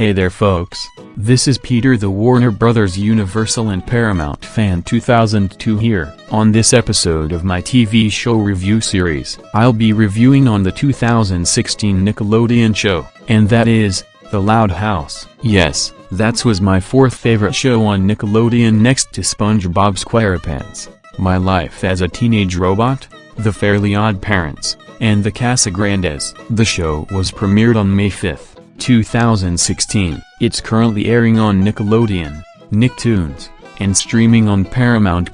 Hey there folks, this is Peter the Warner Brothers Universal and Paramount Fan 2002 here. On this episode of my TV show review series, I'll be reviewing on the 2016 Nickelodeon show, and that is, The Loud House. Yes, that was my fourth favorite show on Nickelodeon next to SpongeBob SquarePants, My Life as a Teenage Robot, The Fairly Odd Parents, and The Casagrandes. The show was premiered on May 5, 2016. It's currently airing on Nickelodeon, Nicktoons, and streaming on Paramount+.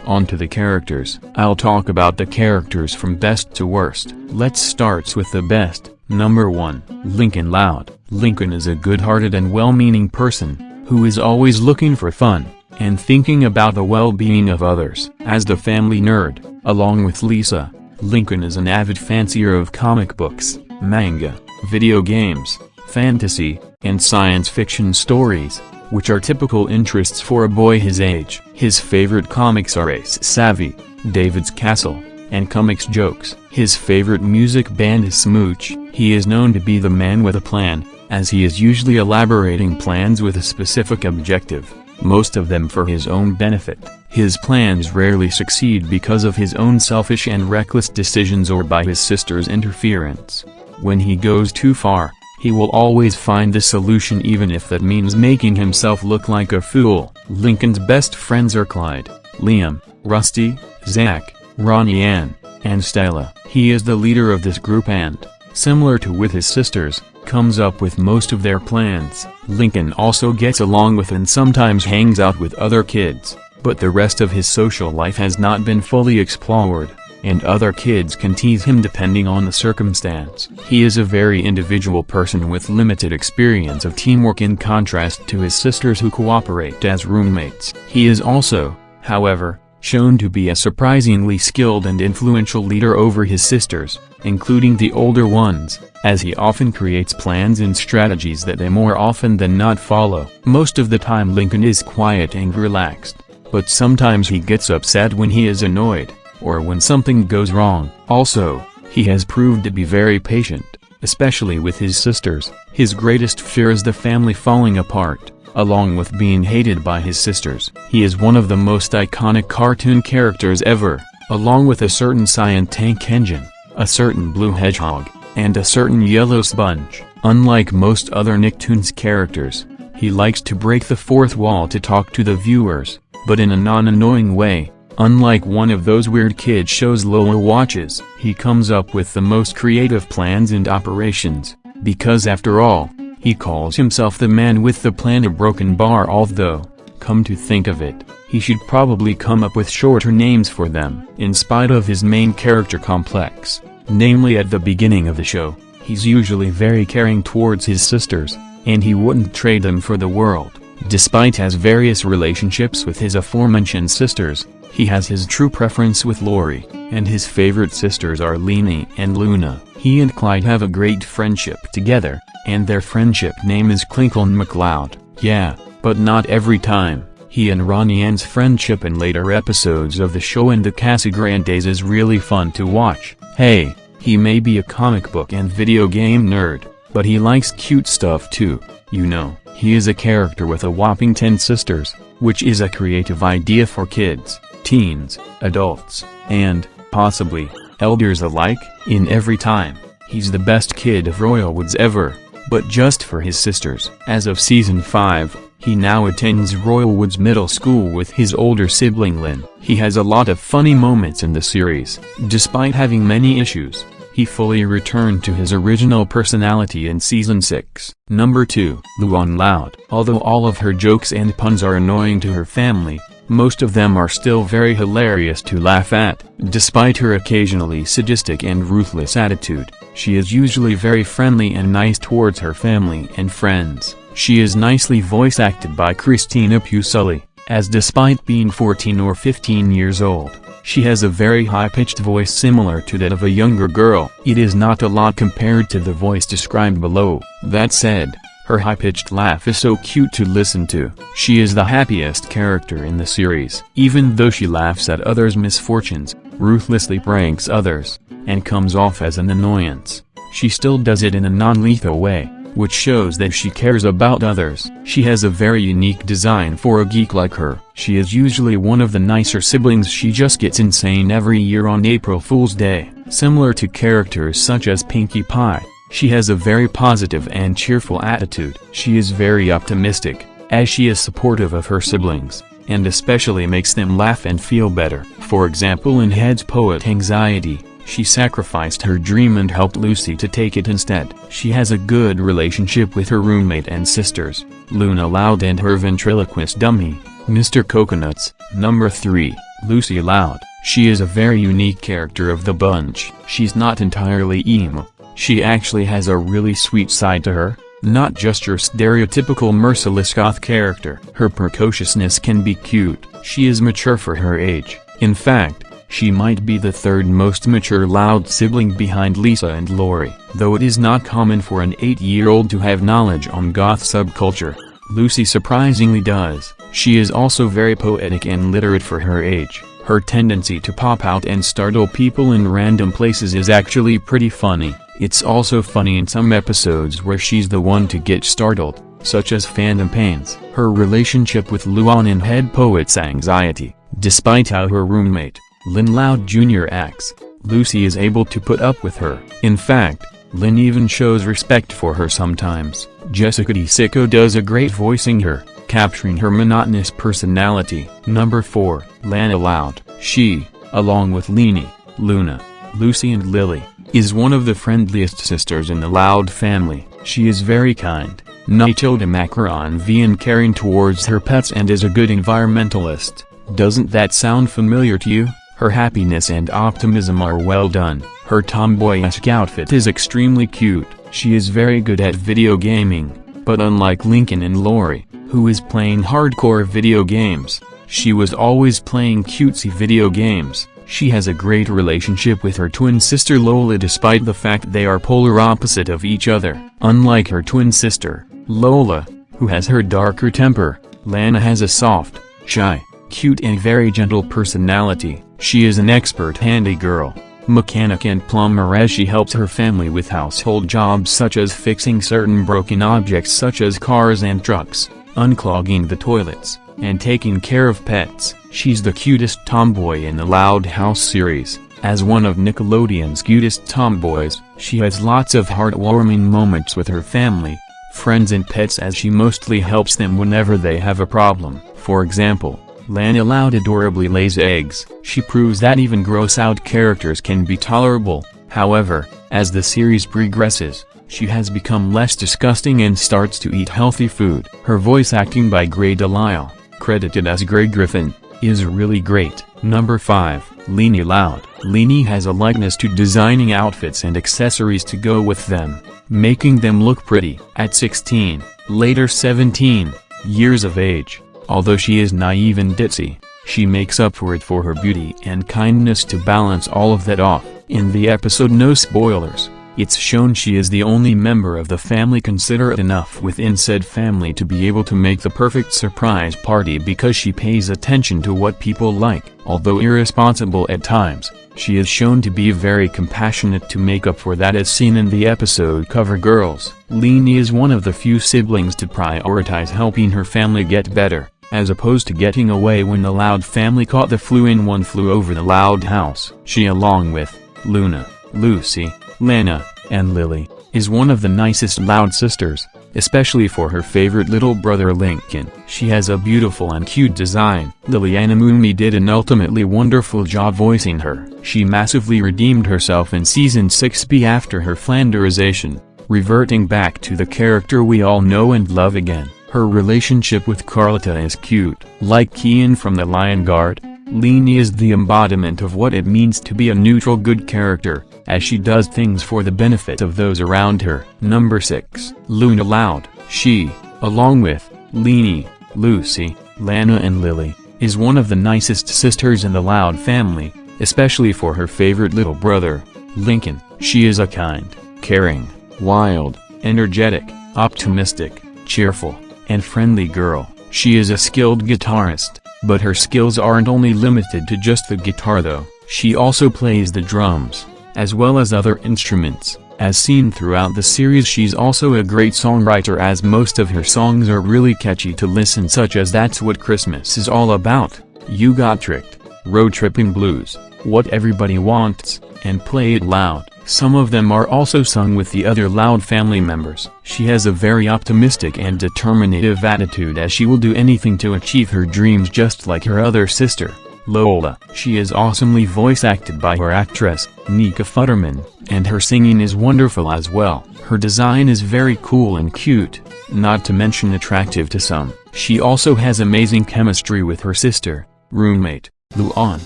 On to the characters. I'll talk about the characters from best to worst. Let's start with the best. Number 1. Lincoln Loud. Lincoln is a good-hearted and well-meaning person, who is always looking for fun, and thinking about the well-being of others. As the family nerd, along with Lisa, Lincoln is an avid fancier of comic books, manga, video games, fantasy, and science fiction stories, which are typical interests for a boy his age. His favorite comics are Ace Savvy, David's Castle, and Comics Jokes. His favorite music band is Smooch. He is known to be the man with a plan, as he is usually elaborating plans with a specific objective, most of them for his own benefit. His plans rarely succeed because of his own selfish and reckless decisions or by his sister's interference. When he goes too far, he will always find the solution even if that means making himself look like a fool. Lincoln's best friends are Clyde, Liam, Rusty, Zach, Ronnie Ann, and Stella. He is the leader of this group and, similar to with his sisters, comes up with most of their plans. Lincoln also gets along with and sometimes hangs out with other kids, but the rest of his social life has not been fully explored, and other kids can tease him depending on the circumstance. He is a very individual person with limited experience of teamwork in contrast to his sisters who cooperate as roommates. He is also, however, shown to be a surprisingly skilled and influential leader over his sisters, including the older ones, as he often creates plans and strategies that they more often than not follow. Most of the time Lincoln is quiet and relaxed, but sometimes he gets upset when he is annoyed, or when something goes wrong. Also, he has proved to be very patient, especially with his sisters. His greatest fear is the family falling apart, along with being hated by his sisters. He is one of the most iconic cartoon characters ever, along with a certain cyan tank engine, a certain blue hedgehog, and a certain yellow sponge. Unlike most other Nicktoons characters, he likes to break the fourth wall to talk to the viewers, but in a non-annoying way. Unlike one of those weird kid shows Lola watches, he comes up with the most creative plans and operations, because after all, he calls himself the man with the plan a broken bar. Although, come to think of it, he should probably come up with shorter names for them. In spite of his main character complex, namely at the beginning of the show, he's usually very caring towards his sisters, and he wouldn't trade them for the world. Despite has various relationships with his aforementioned sisters, he has his true preference with Lori, and his favorite sisters are Leanie and Luna. He and Clyde have a great friendship together, and their friendship name is Clinkle and McLeod. Yeah, but not every time. He and Ronnie Ann's friendship in later episodes of the show and the Casagrandes is really fun to watch. Hey, he may be a comic book and video game nerd, but he likes cute stuff too. You know, he is a character with a whopping 10 sisters, which is a creative idea for kids, teens, adults, and, possibly, elders alike. In every time, he's the best kid of Royalwoods ever, but just for his sisters. As of Season 5, he now attends Royalwoods Middle School with his older sibling Lynn. He has a lot of funny moments in the series. Despite having many issues, he fully returned to his original personality in Season 6. Number 2. Luann Loud. Although all of her jokes and puns are annoying to her family, most of them are still very hilarious to laugh at. Despite her occasionally sadistic and ruthless attitude, she is usually very friendly and nice towards her family and friends. She is nicely voice acted by Christina Pucilli, as despite being 14 or 15 years old, she has a very high-pitched voice similar to that of a younger girl. It is not a lot compared to the voice described below. That said, her high-pitched laugh is so cute to listen to. She is the happiest character in the series. Even though she laughs at others' misfortunes, ruthlessly pranks others, and comes off as an annoyance, she still does it in a non-lethal way, which shows that she cares about others. She has a very unique design for a geek like her. She is usually one of the nicer siblings. She just gets insane every year on April Fool's Day. Similar to characters such as Pinkie Pie, she has a very positive and cheerful attitude. She is very optimistic, as she is supportive of her siblings, and especially makes them laugh and feel better. For example, in Head's Poet Anxiety, she sacrificed her dream and helped Lucy to take it instead. She has a good relationship with her roommate and sisters, Luna Loud and her ventriloquist dummy, Mr. Coconuts. Number 3. Lucy Loud. She is a very unique character of the bunch. She's not entirely emo. She actually has a really sweet side to her, not just your stereotypical merciless goth character. Her precociousness can be cute. She is mature for her age. In fact, she might be the third most mature Loud sibling behind Lisa and Lori. Though it is not common for an 8-year-old to have knowledge on goth subculture, Lucy surprisingly does. She is also very poetic and literate for her age. Her tendency to pop out and startle people in random places is actually pretty funny. It's also funny in some episodes where she's the one to get startled, such as Phantom Pains. Her relationship with Luan in Head Poet's Anxiety. Despite how her roommate, Lynn Loud Jr. acts, Lucy is able to put up with her. In fact, Lynn even shows respect for her sometimes. Jessica DeSicco does a great voicing her, capturing her monotonous personality. Number 4. Lana Loud. She, along with Leanie, Luna, Lucy and Lily, is one of the friendliest sisters in the Loud family. She is very kind, Macaron-V and caring towards her pets and is a good environmentalist. Doesn't that sound familiar to you? Her happiness and optimism are well done. Her tomboy-esque outfit is extremely cute. She is very good at video gaming, but unlike Lincoln and Lori, who is playing hardcore video games, she was always playing cutesy video games. She has a great relationship with her twin sister Lola despite the fact they are polar opposite of each other. Unlike her twin sister, Lola, who has her darker temper, Lana has a soft, shy, cute and very gentle personality. She is an expert handy girl, mechanic and plumber as she helps her family with household jobs such as fixing certain broken objects such as cars and trucks, unclogging the toilets, and taking care of pets. She's the cutest tomboy in the Loud House series. As one of Nickelodeon's cutest tomboys, she has lots of heartwarming moments with her family, friends and pets as she mostly helps them whenever they have a problem. For example, Lana Loud adorably lays eggs. She proves that even gross-out characters can be tolerable. However, as the series progresses, she has become less disgusting and starts to eat healthy food. Her voice acting by Grey Delisle, credited as Grey Griffin, is really great. Number 5. Leanie Loud. Leanie has a likeness to designing outfits and accessories to go with them, making them look pretty. At 16, later 17, years of age, although she is naive and ditzy, she makes up for it for her beauty and kindness to balance all of that off. In the episode No Spoilers, it's shown she is the only member of the family considerate enough within said family to be able to make the perfect surprise party because she pays attention to what people like. Although irresponsible at times, she is shown to be very compassionate to make up for that as seen in the episode Cover Girls. Leanie is one of the few siblings to prioritize helping her family get better, as opposed to getting away when the Loud family caught the flu in One Flew Over the Loud House. She, along with Luna, Lucy, Lana, and Lily, is one of the nicest Loud sisters, especially for her favorite little brother Lincoln. She has a beautiful and cute design. Liliana Mooney did an ultimately wonderful job voicing her. She massively redeemed herself in Season 6B after her Flanderization, reverting back to the character we all know and love again. Her relationship with Carlotta is cute. Like Kian from The Lion Guard, Leanie is the embodiment of what it means to be a neutral good character, as she does things for the benefit of those around her. Number 6. Luna Loud. She, along with Leanie, Lucy, Lana and Lily, is one of the nicest sisters in the Loud family, especially for her favorite little brother, Lincoln. She is a kind, caring, wild, energetic, optimistic, cheerful, and friendly girl. She is a skilled guitarist, but her skills aren't only limited to just the guitar though. She also plays the drums, as well as other instruments, As seen throughout the series, she's also a great songwriter, as most of her songs are really catchy to listen, such as That's What Christmas Is All About, You Got Tricked, Road Tripping Blues, What Everybody Wants, and Play It Loud. Some of them are also sung with the other Loud family members. She has a very optimistic and determinative attitude, as she will do anything to achieve her dreams, just like her other sister, Lola. She is awesomely voice acted by her actress, Nika Futterman, and her singing is wonderful as well. Her design is very cool and cute, not to mention attractive to some. She also has amazing chemistry with her sister, roommate, Luan.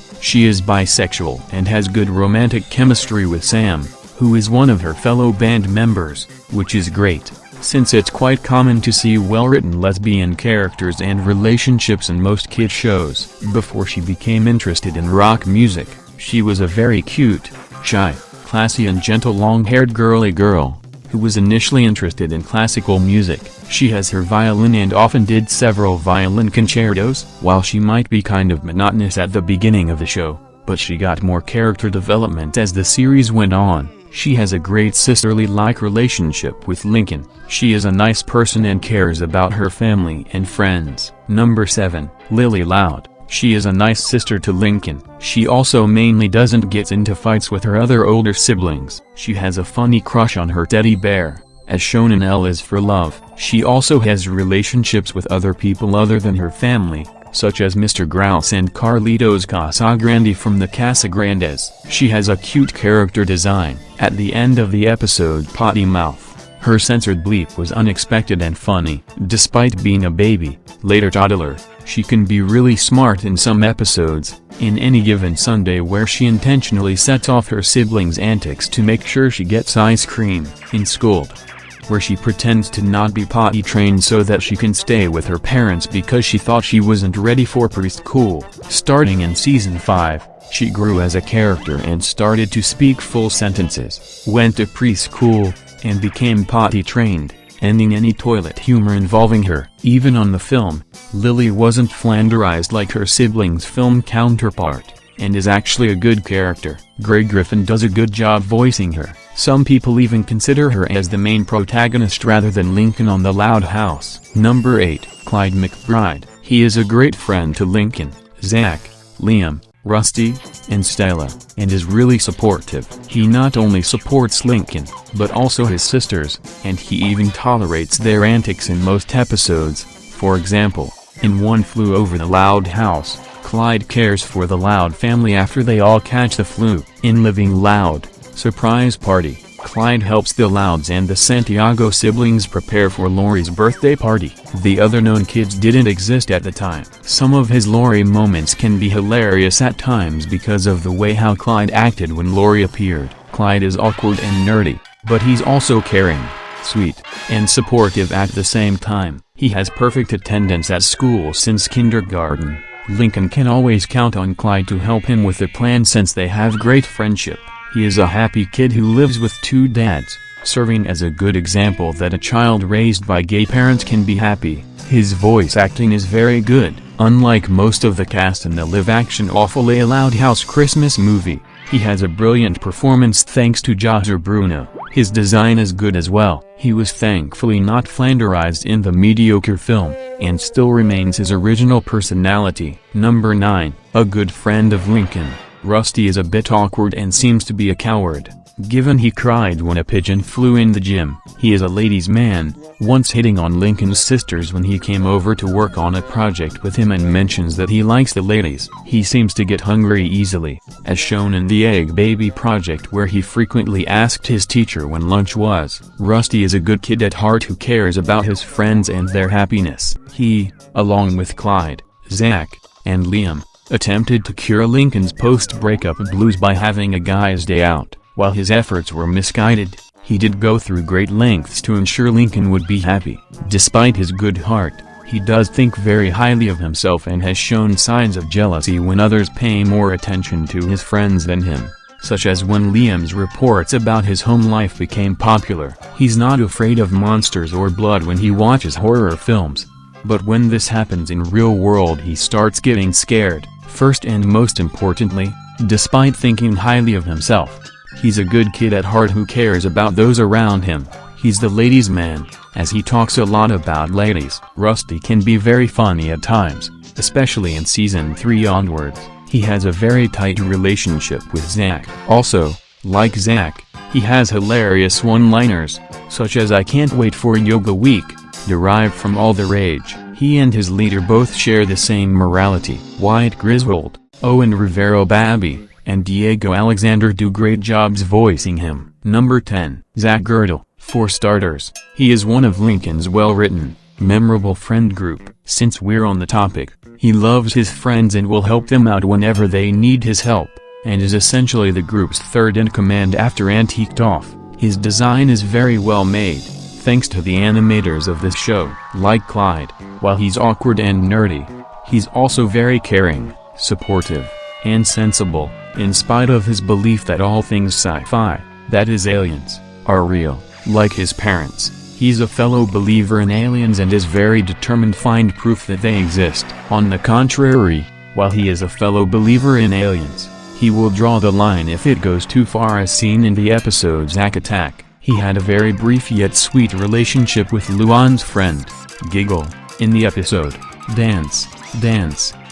She is bisexual and has good romantic chemistry with Sam, who is one of her fellow band members, which is great, since it's quite common to see well-written lesbian characters and relationships in most kid shows. Before she became interested in rock music, she was a very cute, shy, classy and gentle long-haired girly girl, who was initially interested in classical music. She has her violin and often did several violin concertos. While she might be kind of monotonous at the beginning of the show, but she got more character development as the series went on. She has a great sisterly-like relationship with Lincoln. She is a nice person and cares about her family and friends. Number 7. Lily Loud. She is a nice sister to Lincoln. She also mainly doesn't get into fights with her other older siblings. She has a funny crush on her teddy bear, as shown in L is for Love. She also has relationships with other people other than her family, such as Mr. Grouse and Carlitos Casagrande from the Casagrandes. She has a cute character design. At the end of the episode Potty Mouth, her censored bleep was unexpected and funny. Despite being a baby, later toddler, she can be really smart in some episodes. In Any Given Sunday, where she intentionally sets off her siblings' antics to make sure she gets ice cream. In Schooled, where she pretends to not be potty trained so that she can stay with her parents because she thought she wasn't ready for preschool. Starting in season 5, she grew as a character and started to speak full sentences, went to preschool, and became potty trained, ending any toilet humor involving her. Even on the film, Lily wasn't flanderized like her siblings' film counterpart, and is actually a good character. Grey Griffin does a good job voicing her. Some people even consider her as the main protagonist rather than Lincoln on The Loud House. Number 8. Clyde McBride. He is a great friend to Lincoln, Zach, Liam, Rusty, and Stella, and is really supportive. He not only supports Lincoln, but also his sisters, and he even tolerates their antics in most episodes. For example, in One Flew Over the Loud House, Clyde cares for the Loud family after they all catch the flu. In Living Loud, Surprise Party, Clyde helps the Louds and the Santiago siblings prepare for Lori's birthday party. The other known kids didn't exist at the time. Some of his Lori moments can be hilarious at times because of the way how Clyde acted when Lori appeared. Clyde is awkward and nerdy, but he's also caring, sweet, and supportive at the same time. He has perfect attendance at school since kindergarten. Lincoln can always count on Clyde to help him with the plan since they have great friendship. He is a happy kid who lives with 2 dads, serving as a good example that a child raised by gay parents can be happy. His voice acting is very good. Unlike most of the cast in the live-action Awfully Loud House Christmas movie, he has a brilliant performance thanks to Jahzer Bruno. His design is good as well. He was thankfully not flanderized in the mediocre film, and still remains his original personality. Number 9. A good friend of Lincoln. Rusty is a bit awkward and seems to be a coward, given he cried when a pigeon flew in the gym. He is a ladies' man, once hitting on Lincoln's sisters when he came over to work on a project with him and mentions that he likes the ladies. He seems to get hungry easily, as shown in the Egg Baby project where he frequently asked his teacher when lunch was. Rusty is a good kid at heart who cares about his friends and their happiness. He, along with Clyde, Zach, and Liam, attempted to cure Lincoln's post-breakup blues by having a guy's day out. While his efforts were misguided, he did go through great lengths to ensure Lincoln would be happy. Despite his good heart, he does think very highly of himself and has shown signs of jealousy when others pay more attention to his friends than him, such as when Liam's reports about his home life became popular. He's not afraid of monsters or blood when he watches horror films, but when this happens in real world he starts getting scared. First and most importantly, despite thinking highly of himself, He's a good kid at heart who cares about those around him. He's the ladies' man, as he talks a lot about ladies. Rusty can be very funny at times, especially in season 3 onwards. He has a very tight relationship with Zach. Also, like Zach, he has hilarious one-liners, such as "I can't wait for yoga week," derived from All the Rage. He and his leader both share the same morality. Wyatt Griswold, Owen Rivero Babby, and Diego Alexander do great jobs voicing him. Number 10. Zach Girdle. For starters, he is one of Lincoln's well-written, memorable friend group. Since we're on the topic, he loves his friends and will help them out whenever they need his help, and is essentially the group's third-in-command after Antique Toff. His design is very well made, thanks to the animators of this show. Like Clyde, while he's awkward and nerdy, he's also very caring, supportive, and sensible, in spite of his belief that all things sci-fi, that is aliens, are real. Like his parents, he's a fellow believer in aliens and is very determined to find proof that they exist. On the contrary, while he is a fellow believer in aliens, he will draw the line if it goes too far, as seen in the episode Zack Attack. He had a very brief yet sweet relationship with Luan's friend, Giggle, in the episode Dance,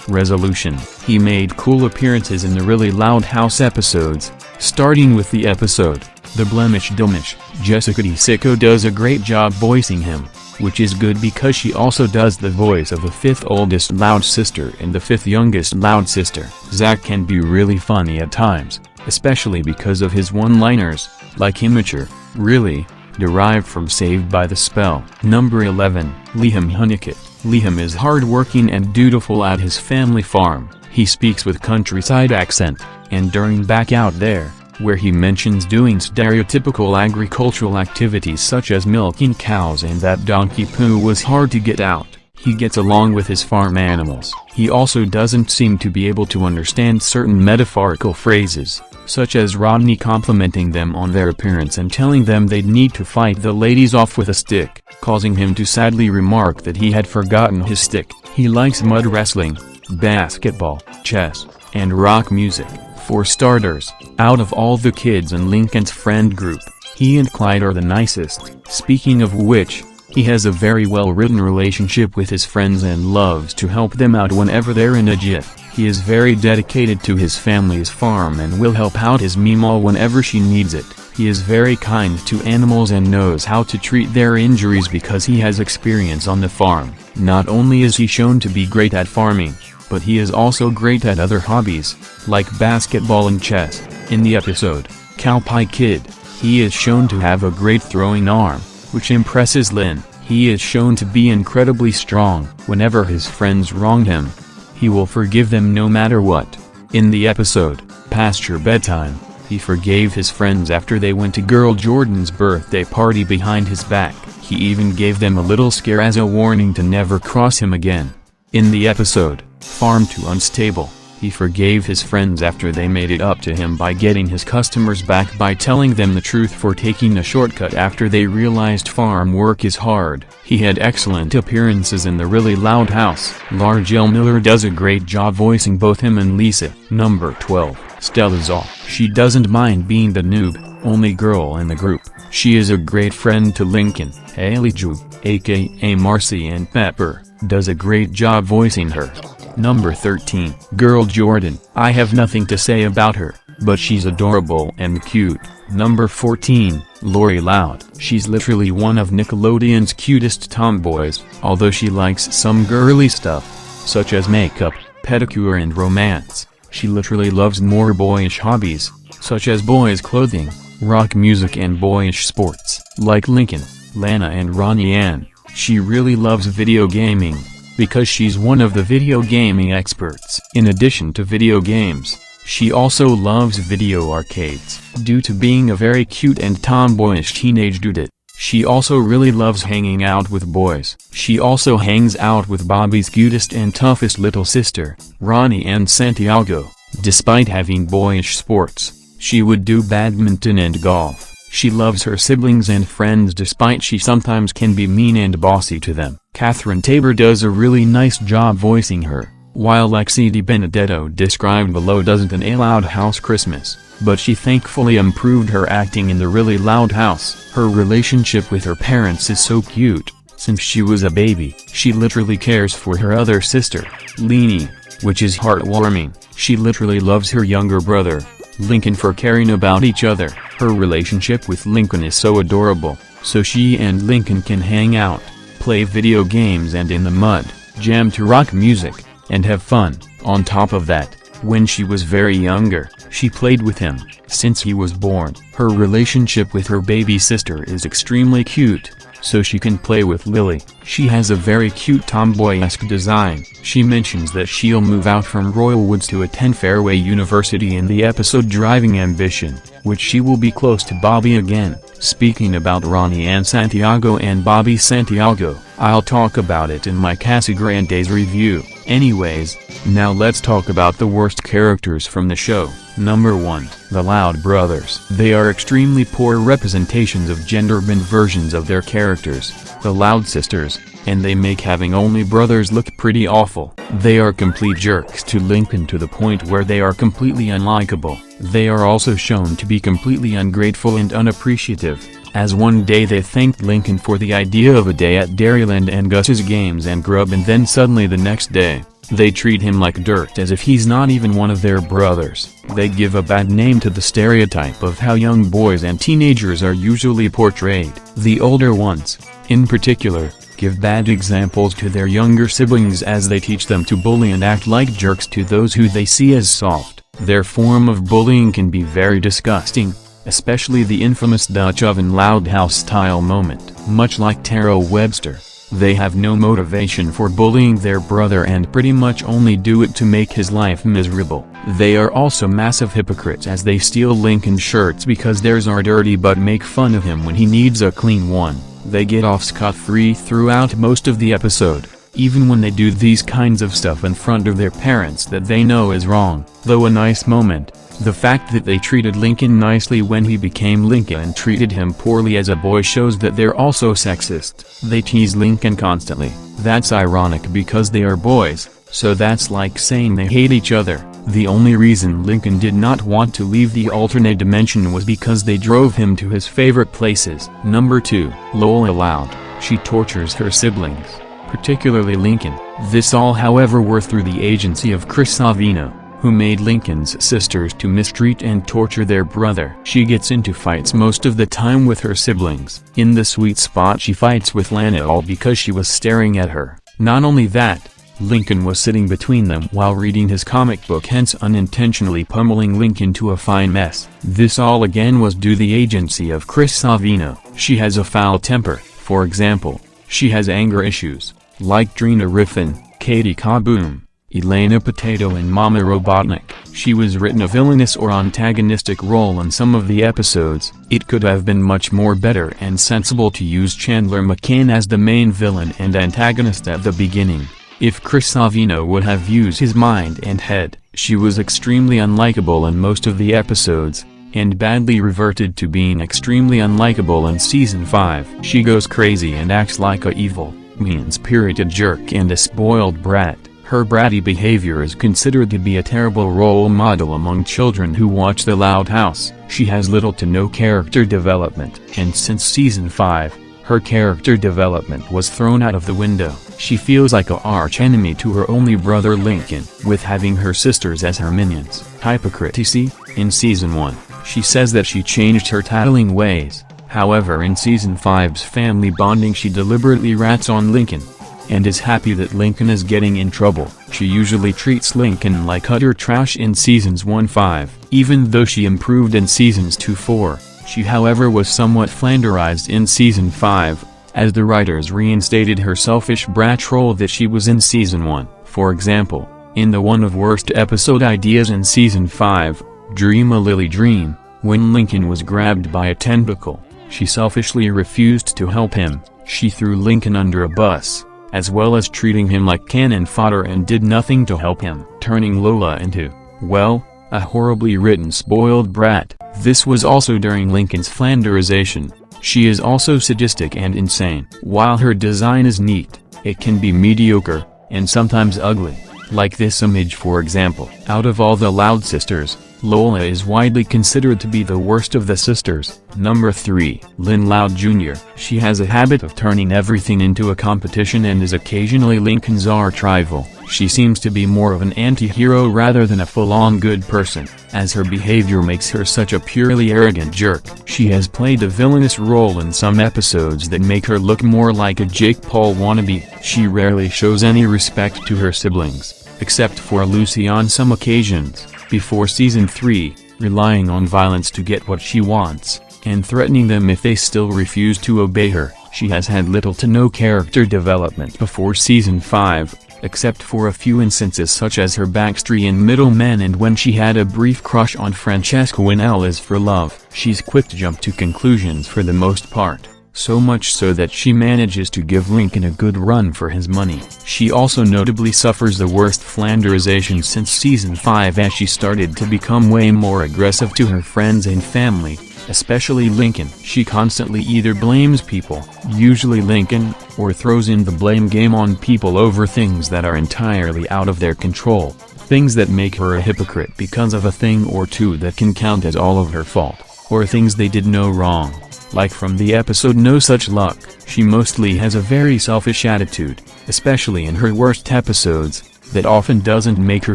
Resolution. He made cool appearances in the Really Loud House episodes, starting with the episode The Blemish Dumish. Jessica DeSicco does a great job voicing him, which is good because she also does the voice of the 5th oldest Loud sister and the 5th youngest Loud sister. Zach can be really funny at times, especially because of his one-liners, like "immature, really," derived from Saved by the Spell. Number 11. Liam Honeycutt. Liam is hard-working and dutiful at his family farm. He speaks with countryside accent, and during Back Out There, where he mentions doing stereotypical agricultural activities such as milking cows and that donkey poo was hard to get out, he gets along with his farm animals. He also doesn't seem to be able to understand certain metaphorical phrases, such as Rodney complimenting them on their appearance and telling them they'd need to fight the ladies off with a stick, causing him to sadly remark that he had forgotten his stick. He likes mud wrestling, basketball, chess, and rock music. For starters, out of all the kids in Lincoln's friend group, he and Clyde are the nicest. Speaking of which, he has a very well-written relationship with his friends and loves to help them out whenever they're in a jiff. He is very dedicated to his family's farm and will help out his Meemaw whenever she needs it. He is very kind to animals and knows how to treat their injuries because he has experience on the farm. Not only is he shown to be great at farming, but he is also great at other hobbies, like basketball and chess. In the episode, Cowpie Kid, he is shown to have a great throwing arm, which impresses Lynn. He is shown to be incredibly strong. Whenever his friends wronged him, he will forgive them no matter what. In the episode, Past Your Bedtime, he forgave his friends after they went to Girl Jordan's birthday party behind his back. He even gave them a little scare as a warning to never cross him again. In the episode, Farm to Unstable, he forgave his friends after they made it up to him by getting his customers back by telling them the truth for taking a shortcut after they realized farm work is hard. He had excellent appearances in the Really Loud House. Largelle Miller does a great job voicing both him and Lisa. Number 12. Stella Zoll. She doesn't mind being the noob, only girl in the group. She is a great friend to Lincoln. Haley Ju, aka Marcy and Pepper, does a great job voicing her. Number 13. Girl Jordan. I have nothing to say about her, but she's adorable and cute. Number 14. Lori Loud. She's literally one of Nickelodeon's cutest tomboys, although she likes some girly stuff, such as makeup, pedicure and romance. She literally loves more boyish hobbies, such as boys' clothing, rock music and boyish sports. Like Lincoln, Lana and Ronnie Ann, she really loves video gaming, because she's one of the video gaming experts. In addition to video games, she also loves video arcades. Due to being a very cute and tomboyish teenage dudette, she also really loves hanging out with boys. She also hangs out with Bobby's cutest and toughest little sister, Ronnie and Santiago. Despite having boyish sports, she would do badminton and golf. She loves her siblings and friends despite she sometimes can be mean and bossy to them. Catherine Tabor does a really nice job voicing her. While Lexi Di Benedetto described below doesn't an A Loud House Christmas, but she thankfully improved her acting in the really loud house. Her relationship with her parents is so cute. Since she was a baby, she literally cares for her other sister, Leanie, which is heartwarming. She literally loves her younger brother, Lincoln, for caring about each other. Her relationship with Lincoln is so adorable, so she and Lincoln can hang out, play video games and in the mud, jam to rock music, and have fun. On top of that, when she was very younger, she played with him, since he was born. Her relationship with her baby sister is extremely cute, so she can play with Lily. She has a very cute tomboy-esque design. She mentions that she'll move out from Royal Woods to attend Fairway University in the episode Driving Ambition, which she will be close to Bobby again. Speaking about Ronnie and Santiago and Bobby Santiago, I'll talk about it in my Casa Grande's review. Anyways, now let's talk about the worst characters from the show. Number 1. The Loud Brothers. They are extremely poor representations of gender-bent versions of their characters, the Loud Sisters, and they make having only brothers look pretty awful. They are complete jerks to Lincoln to the point where they are completely unlikable. They are also shown to be completely ungrateful and unappreciative, as one day they thanked Lincoln for the idea of a day at Dairyland and Gus's games and grub, and then suddenly the next day, they treat him like dirt as if he's not even one of their brothers. They give a bad name to the stereotype of how young boys and teenagers are usually portrayed. The older ones, in particular, give bad examples to their younger siblings as they teach them to bully and act like jerks to those who they see as soft. Their form of bullying can be very disgusting, especially the infamous Dutch oven loud house style moment. Much like Tara Webster, they have no motivation for bullying their brother and pretty much only do it to make his life miserable. They are also massive hypocrites as they steal Lincoln's shirts because theirs are dirty but make fun of him when he needs a clean one. They get off scot-free throughout most of the episode, even when they do these kinds of stuff in front of their parents that they know is wrong. Though a nice moment, the fact that they treated Lincoln nicely when he became Lincoln and treated him poorly as a boy shows that they're also sexist. They tease Lincoln constantly. That's ironic because they are boys, so that's like saying they hate each other. The only reason Lincoln did not want to leave the alternate dimension was because they drove him to his favorite places. Number 2. Lola Loud. She tortures her siblings, particularly Lincoln. This all however were through the agency of Chris Savino, who made Lincoln's sisters to mistreat and torture their brother. She gets into fights most of the time with her siblings. In the sweet spot she fights with Lana all because she was staring at her. Not only that, Lincoln was sitting between them while reading his comic book, hence unintentionally pummeling Lincoln to a fine mess. This all again was due the agency of Chris Savino. She has a foul temper. For example, she has anger issues, like Drina Riffin, Katie Kaboom, Elena Potato and Mama Robotnik. She was written a villainous or antagonistic role in some of the episodes. It could have been much more better and sensible to use Chandler McCann as the main villain and antagonist at the beginning. If Chris Savino would have used his mind and head. She was extremely unlikable in most of the episodes, and badly reverted to being extremely unlikable in Season 5. She goes crazy and acts like a evil, mean-spirited jerk and a spoiled brat. Her bratty behavior is considered to be a terrible role model among children who watch The Loud House. She has little to no character development, and since Season 5, her character development was thrown out of the window. She feels like a arch-enemy to her only brother Lincoln, with having her sisters as her minions. Hypocrisy. In Season 1, she says that she changed her tattling ways. However, in Season 5's family bonding she deliberately rats on Lincoln, and is happy that Lincoln is getting in trouble. She usually treats Lincoln like utter trash in Seasons 1-5. Even though she improved in Seasons 2-4, she however was somewhat flanderized in Season 5, as the writers reinstated her selfish brat role that she was in Season 1. For example, in the one of worst episode ideas in Season 5, Dream a Lily Dream, when Lincoln was grabbed by a tentacle, she selfishly refused to help him. She threw Lincoln under a bus, as well as treating him like cannon fodder, and did nothing to help him, turning Lola into, well, a horribly written spoiled brat. This was also during Lincoln's flanderization. She is also sadistic and insane. While her design is neat, it can be mediocre, and sometimes ugly. Like this image for example. Out of all the Loud sisters, Lola is widely considered to be the worst of the sisters. Number 3. Lynn Loud Jr. She has a habit of turning everything into a competition and is occasionally Lincoln's arch rival. She seems to be more of an anti-hero rather than a full-on good person, as her behavior makes her such a purely arrogant jerk. She has played a villainous role in some episodes that make her look more like a Jake Paul wannabe. She rarely shows any respect to her siblings, except for Lucy on some occasions, before season 3, relying on violence to get what she wants, and threatening them if they still refuse to obey her. She has had little to no character development before season 5, except for a few instances such as her backstory in Middlemen and when she had a brief crush on Francesco in L is for Love. She's quick to jump to conclusions for the most part, so much so that she manages to give Lincoln a good run for his money. She also notably suffers the worst Flanderization since season 5 as she started to become way more aggressive to her friends and family, especially Lincoln. She constantly either blames people, usually Lincoln, or throws in the blame game on people over things that are entirely out of their control, things that make her a hypocrite because of a thing or two that can count as all of her fault, or things they did no wrong. Like from the episode No Such Luck, she mostly has a very selfish attitude, especially in her worst episodes, that often doesn't make her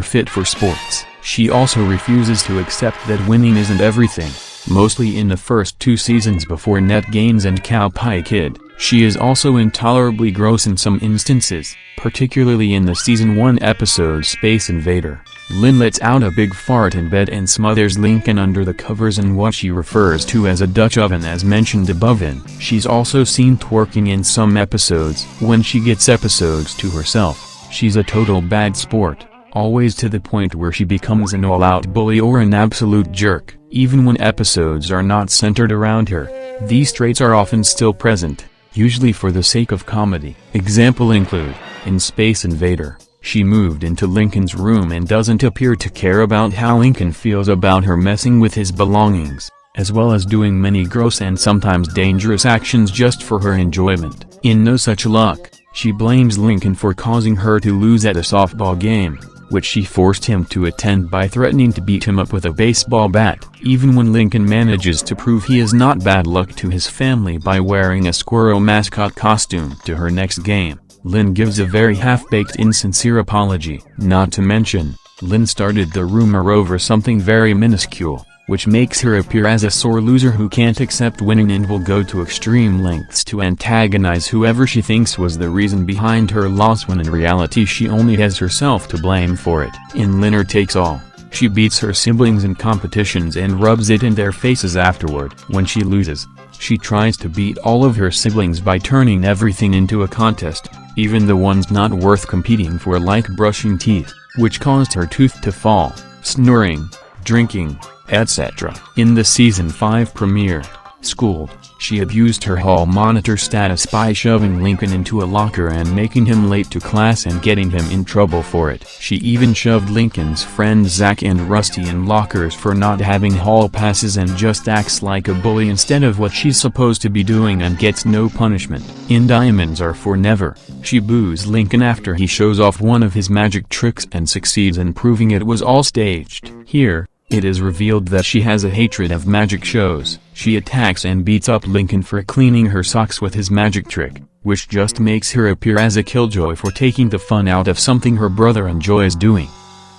fit for sports. She also refuses to accept that winning isn't everything. Mostly in the first 2 seasons before Net Gains and Cow Pie Kid. She is also intolerably gross in some instances, particularly in the season 1 episode Space Invader. Lynn lets out a big fart in bed and smothers Lincoln under the covers in what she refers to as a Dutch oven as mentioned above. She's also seen twerking in some episodes. When she gets episodes to herself, she's a total bad sport, always to the point where she becomes an all-out bully or an absolute jerk. Even when episodes are not centered around her, these traits are often still present, usually for the sake of comedy. Example include, in Space Invader, she moved into Lincoln's room and doesn't appear to care about how Lincoln feels about her messing with his belongings, as well as doing many gross and sometimes dangerous actions just for her enjoyment. In No Such Luck, she blames Lincoln for causing her to lose at a softball game, which she forced him to attend by threatening to beat him up with a baseball bat. Even when Lincoln manages to prove he is not bad luck to his family by wearing a squirrel mascot costume to her next game, Lynn gives a very half-baked insincere apology. Not to mention, Lynn started the rumor over something very minuscule, which makes her appear as a sore loser who can't accept winning and will go to extreme lengths to antagonize whoever she thinks was the reason behind her loss when in reality she only has herself to blame for it. In Winner Takes All, she beats her siblings in competitions and rubs it in their faces afterward. When she loses, she tries to beat all of her siblings by turning everything into a contest, even the ones not worth competing for, like brushing teeth, which caused her tooth to fall, snoring, drinking, etc. In the season 5 premiere, Schooled, she abused her hall monitor status by shoving Lincoln into a locker and making him late to class and getting him in trouble for it. She even shoved Lincoln's friends Zach and Rusty in lockers for not having hall passes and just acts like a bully instead of what she's supposed to be doing and gets no punishment. In Diamonds Are Forever, she boos Lincoln after he shows off one of his magic tricks and succeeds in proving it was all staged. Here, it is revealed that she has a hatred of magic shows. She attacks and beats up Lincoln for cleaning her socks with his magic trick, which just makes her appear as a killjoy for taking the fun out of something her brother enjoys doing.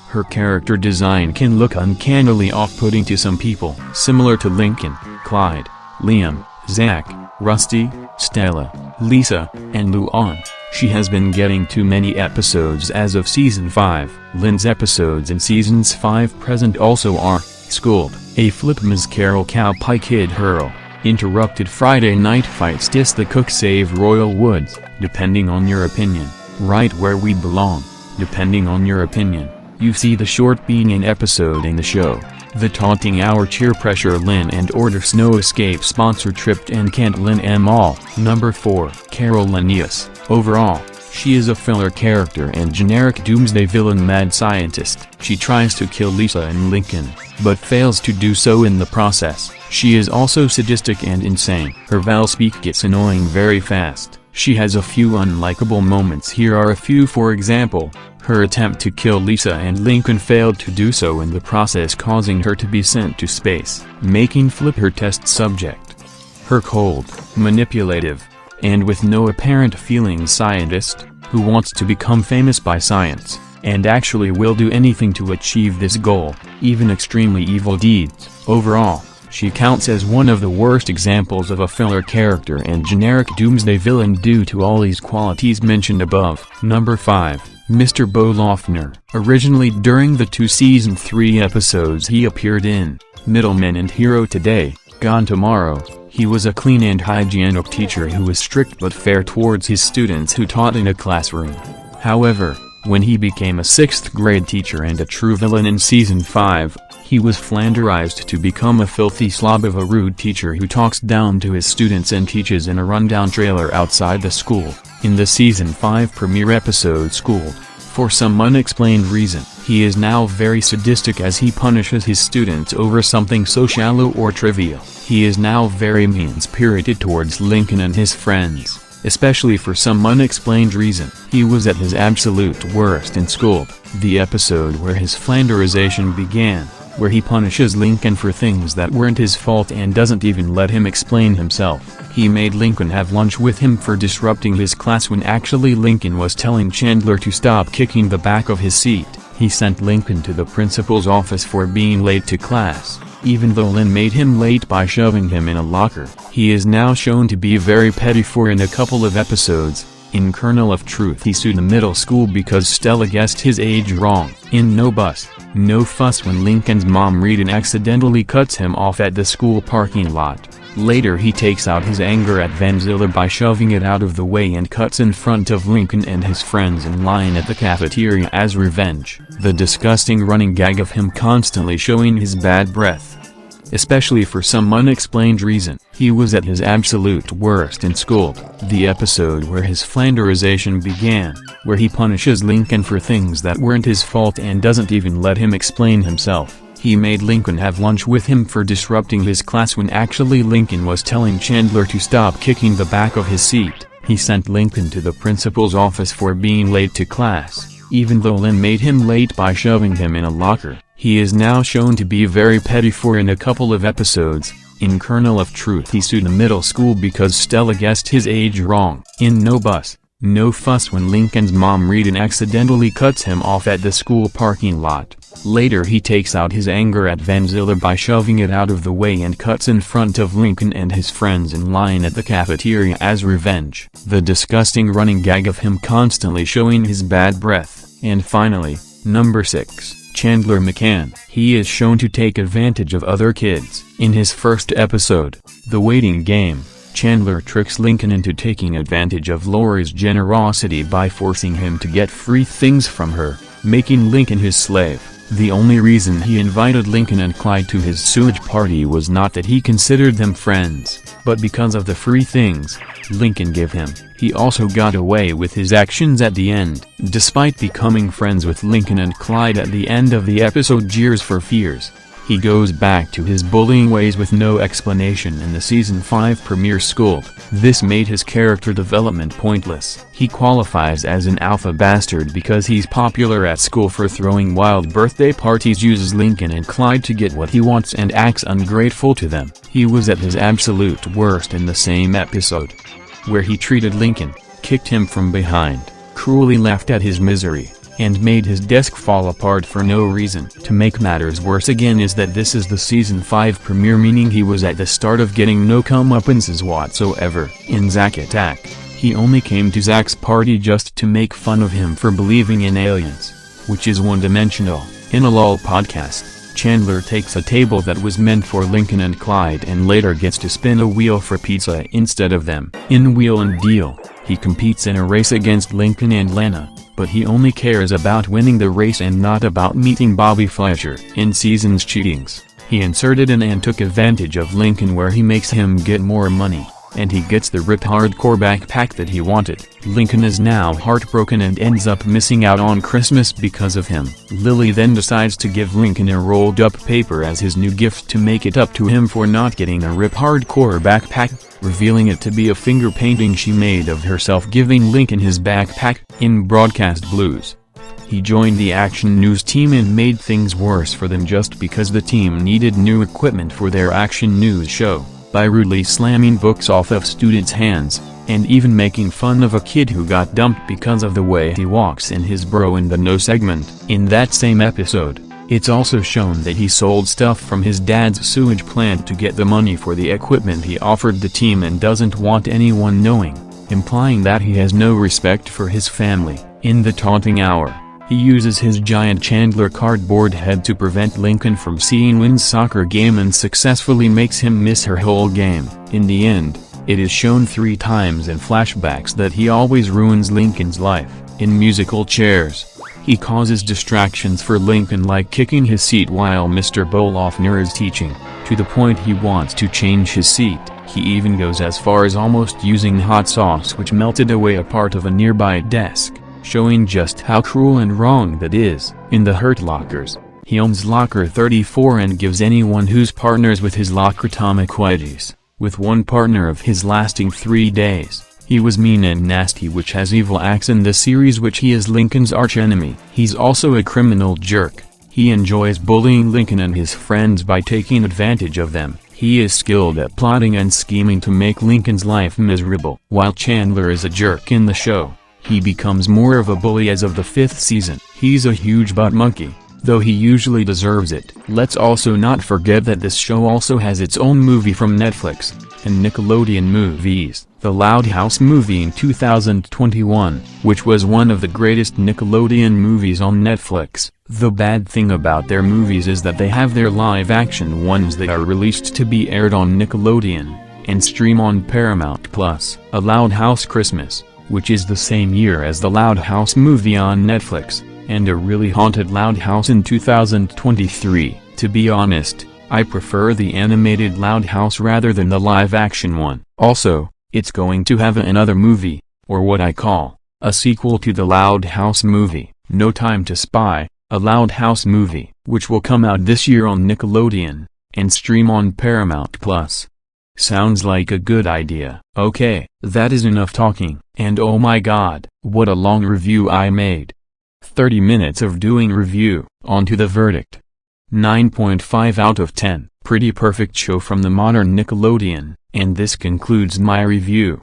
Her character design can look uncannily off-putting to some people. Similar to Lincoln, Clyde, Liam, Zach, Rusty, Stella, Lisa, and Luan, she has been getting too many episodes as of season 5. Lynn's episodes in seasons 5 present also are, Schooled, A Flip Ms. Carol Cow Pie Kid Hurl, Interrupted Friday Night Fights Dis the Cook Save Royal Woods, Depending on Your Opinion, Right Where We Belong, Depending on Your Opinion. You see the short being an episode in the show. The Taunting Hour Cheer Pressure Lynn and Order Snow Escape Sponsor Tripped and Can't Lynn M. All. Number 4. Carol Linnaeus. Overall, she is a filler character and generic doomsday villain mad scientist. She tries to kill Lisa and Lincoln, but fails to do so in the process. She is also sadistic and insane. Her vowel speak gets annoying very fast. She has a few unlikable moments. Here are a few. For example, her attempt to kill Lisa and Lincoln failed to do so, in the process causing her to be sent to space, making Flip her test subject. Her cold, manipulative, and with no apparent feelings scientist, who wants to become famous by science, and actually will do anything to achieve this goal, even extremely evil deeds. Overall, she counts as one of the worst examples of a filler character and generic doomsday villain due to all these qualities mentioned above. Number 5. Mr. Bolofner. Originally during the 2 season 3 episodes he appeared in, Middlemen and Hero Today, Gone Tomorrow, he was a clean and hygienic teacher who was strict but fair towards his students who taught in a classroom. However, when he became a 6th grade teacher and a true villain in season 5, he was flanderized to become a filthy slob of a rude teacher who talks down to his students and teaches in a rundown trailer outside the school. In the season 5 premiere episode Schooled, for some unexplained reason, he is now very sadistic as he punishes his students over something so shallow or trivial. He is now very mean-spirited towards Lincoln and his friends, especially for some unexplained reason. He was at his absolute worst in Schooled, the episode where his flanderization began, where he punishes Lincoln for things that weren't his fault and doesn't even let him explain himself. He made Lincoln have lunch with him for disrupting his class when actually Lincoln was telling Chandler to stop kicking the back of his seat. He sent Lincoln to the principal's office for being late to class, even though Lynn made him late by shoving him in a locker. He is now shown to be very petty, for in a couple of episodes, in Kernel of Truth he sued the middle school because Stella guessed his age wrong. In No Bus, No Fuss, when Lincoln's mom Regan accidentally cuts him off at the school parking lot. Later he takes out his anger at Van Ziller by shoving it out of the way and cuts in front of Lincoln and his friends in line at the cafeteria as revenge. The disgusting running gag of him constantly showing his bad breath, especially for some unexplained reason. He was at his absolute worst in Schooled, the episode where his flanderization began, where he punishes Lincoln for things that weren't his fault and doesn't even let him explain himself. He made Lincoln have lunch with him for disrupting his class when actually Lincoln was telling Chandler to stop kicking the back of his seat. He sent Lincoln to the principal's office for being late to class, even though Lynn made him late by shoving him in a locker. He is now shown to be very petty, for in a couple of episodes, in Kernel of Truth he sued the middle school because Stella guessed his age wrong. In No Bus, No Fuss, when Lincoln's mom Regan accidentally cuts him off at the school parking lot. Later he takes out his anger at Van Ziller by shoving it out of the way and cuts in front of Lincoln and his friends in line at the cafeteria as revenge. The disgusting running gag of him constantly showing his bad breath. And finally, number 6. Chandler McCann. He is shown to take advantage of other kids. In his first episode, The Waiting Game, Chandler tricks Lincoln into taking advantage of Lori's generosity by forcing him to get free things from her, making Lincoln his slave. The only reason he invited Lincoln and Clyde to his sewage party was not that he considered them friends, but because of the free things Lincoln gave him. He also got away with his actions at the end. Despite becoming friends with Lincoln and Clyde at the end of the episode Jeers for Fears, he goes back to his bullying ways with no explanation in the season 5 premiere Schooled. This made his character development pointless. He qualifies as an alpha bastard because he's popular at school for throwing wild birthday parties, uses Lincoln and Clyde to get what he wants, and acts ungrateful to them. He was at his absolute worst in the same episode, where he treated Lincoln, kicked him from behind, cruelly laughed at his misery, and made his desk fall apart for no reason. To make matters worse again is that this is the season 5 premiere, meaning he was at the start of getting no comeuppances whatsoever. In Zack Attack, he only came to Zack's party just to make fun of him for believing in aliens, which is one-dimensional. In a LOL podcast, Chandler takes a table that was meant for Lincoln and Clyde and later gets to spin a wheel for pizza instead of them. In Wheel and Deal, he competes in a race against Lincoln and Lana, but he only cares about winning the race and not about meeting Bobby Fleischer. In Season's Cheatings, he inserted in and took advantage of Lincoln, where he makes him get more money, and he gets the ripped hardcore backpack that he wanted. Lincoln is now heartbroken and ends up missing out on Christmas because of him. Lily then decides to give Lincoln a rolled up paper as his new gift to make it up to him for not getting a ripped hardcore backpack. revealing it to be a finger painting she made of herself giving Lincoln his backpack, in broadcast blues. He joined the Action News team and made things worse for them just because the team needed new equipment for their Action News show, by rudely slamming books off of students' hands, and even making fun of a kid who got dumped because of the way he walks in his Bro in the No segment. In that same episode, it's also shown that he sold stuff from his dad's sewage plant to get the money for the equipment he offered the team and doesn't want anyone knowing, implying that he has no respect for his family. In the taunting hour, he uses his giant Chandler cardboard head to prevent Lincoln from seeing Wynn's soccer game and successfully makes him miss her whole game. In the end, it is shown 3 times in flashbacks that he always ruins Lincoln's life. In musical chairs, he causes distractions for Lincoln like kicking his seat while Mr. Bolofner is teaching, to the point he wants to change his seat. He even goes as far as almost using hot sauce which melted away a part of a nearby desk, showing just how cruel and wrong that is. In the Hurt Lockers, he owns Locker 34 and gives anyone who's partners with his locker atomic wedgies, with one partner of his lasting 3 days. He was mean and nasty, which has evil acts in the series, which he is Lincoln's archenemy. He's also a criminal jerk. He enjoys bullying Lincoln and his friends by taking advantage of them. He is skilled at plotting and scheming to make Lincoln's life miserable. While Chandler is a jerk in the show, he becomes more of a bully as of the 5th season. He's a huge butt monkey, though he usually deserves it. Let's also not forget that this show also has its own movie from Netflix and Nickelodeon movies, the Loud House movie in 2021, which was one of the greatest Nickelodeon movies on Netflix. The bad thing about their movies is that they have their live-action ones that are released to be aired on Nickelodeon and stream on Paramount+. A Loud House Christmas, which is the same year as the Loud House movie on Netflix, and a really haunted Loud House in 2023. To be honest, I prefer the animated Loud House rather than the live-action one. Also, it's going to have another movie, or what I call a sequel to the Loud House movie, No Time to Spy, a Loud House movie, which will come out this year on Nickelodeon and stream on Paramount+. Sounds like a good idea. Okay, that is enough talking. And oh my god, what a long review I made. 30 minutes of doing review. On to the verdict. 9.5 out of 10. Pretty perfect show from the modern Nickelodeon. And this concludes my review.